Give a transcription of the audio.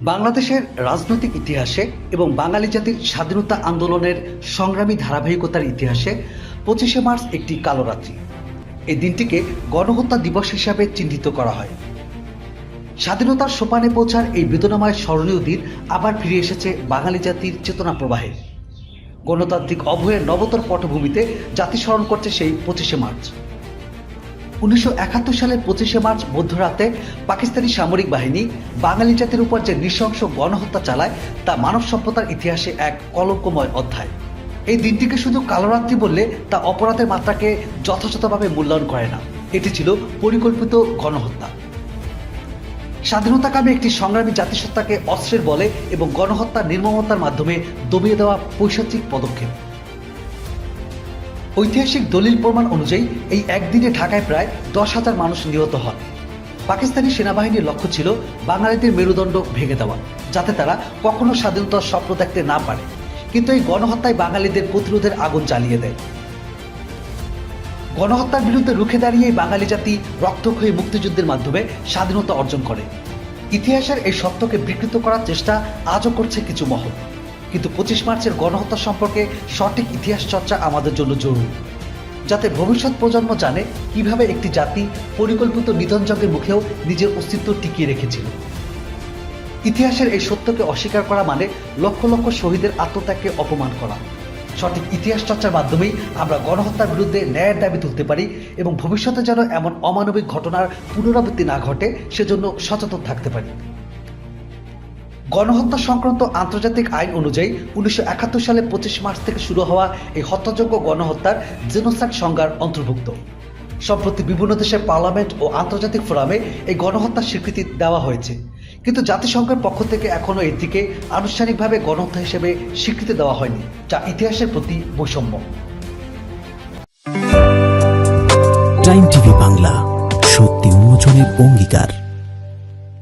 বাংলাদেশের রাজনৈতিক ইতিহাসে এবং বাঙালি জাতির স্বাধীনতা আন্দোলনের সংগ্রামী ধারাবাহিকতার ইতিহাসে 25শে মার্চ একটি কালো রাত্রি। এই দিনটিকে গণহত্যা দিবস হিসাবে চিহ্নিত করা হয়। স্বাধীনতার সোপানে পৌঁছার এই বেদনাময় স্মরণীয় দিন আবার ফিরে এসেছে বাঙালি জাতির চেতনা প্রবাহে। গণতান্ত্রিক অভয়ের নবতর পটভূমিতে জাতি স্মরণ করছে সেই 25শে মার্চ। 1971 সালের 25শে মার্চ মধ্যরাতে পাকিস্তানি সামরিক বাহিনী বাঙালি জাতির উপর যে নৃশংস গণহত্যা চালায় তা মানব সভ্যতার ইতিহাসে এক কলঙ্কময় অধ্যায়। এই দিনটিকে শুধু কালোরাত্রি বললে তা অপরাধের মাত্রাকে যথাযথভাবে মূল্যায়ন করে না। এটি ছিল পরিকল্পিত গণহত্যা। স্বাধীনতাকামী একটি সংগ্রামী জাতিসত্তাকে অস্ত্রের বলে এবং গণহত্যার নির্মমতার মাধ্যমে দমিয়ে দেওয়া পৈশাচিক পদক্ষেপ। ঐতিহাসিক দলিল প্রমাণ অনুযায়ী এই একদিনে ঢাকায় প্রায় 10,000 মানুষ নিহত হন। পাকিস্তানি সেনাবাহিনীর লক্ষ্য ছিল বাঙালিদের মেরুদণ্ড ভেঙে দেওয়া, যাতে তারা কখনো স্বাধীনতার স্বপ্ন দেখতে না পারে। কিন্তু এই গণহত্যায় বাঙালিদের প্রতিরোধের আগুন জ্বালিয়ে দেয়। গণহত্যার বিরুদ্ধে রুখে দাঁড়িয়ে বাঙালি জাতি রক্তক্ষয়ী মুক্তিযুদ্ধের মাধ্যমে স্বাধীনতা অর্জন করে। ইতিহাসের এই সত্যকে বিকৃত করার চেষ্টা আজও করছে কিছু মহল। কিন্তু 25 মার্চের গণহত্যা সম্পর্কে সঠিক ইতিহাস চর্চা আমাদের জন্য জরুরি, যাতে ভবিষ্যৎ প্রজন্ম জানে কিভাবে একটি জাতি পরিকল্পিত নিধনযজ্ঞের মুখেও নিজের অস্তিত্ব টিকিয়ে রেখেছিল। ইতিহাসের এই সত্যকে অস্বীকার করা মানে লক্ষ লক্ষ শহীদের আত্মত্যাগকে অপমান করা। সঠিক ইতিহাস চর্চার মাধ্যমেই আমরা গণহত্যার বিরুদ্ধে ন্যায়ের দাবি তুলতে পারি এবং ভবিষ্যতে যেন এমন অমানবিক ঘটনার পুনরাবৃত্তি না ঘটে সেজন্য সচেতন থাকতে পারি। গণহত্যা সংক্রান্ত আন্তর্জাতিক আইন অনুযায়ী 1971 সালে 25 মার্চ থেকে শুরু হওয়া এই হত্যাযোগ্য গণহত্যার জেনোসাইড সংজ্ঞার অন্তর্ভুক্ত। সম্প্রতি বিভিন্ন দেশের পার্লামেন্ট ও আন্তর্জাতিক ফোরামে এই গণহত্যার স্বীকৃতি দেওয়া হয়েছে, কিন্তু জাতিসংঘের পক্ষ থেকে এখনও এটিকে আনুষ্ঠানিকভাবে গণহত্যা হিসেবে স্বীকৃতি দেওয়া হয়নি, যা ইতিহাসের প্রতি বৈষম্য। টাইম টিভি বাংলা, সত্যি উন্মোচনের অঙ্গীকার।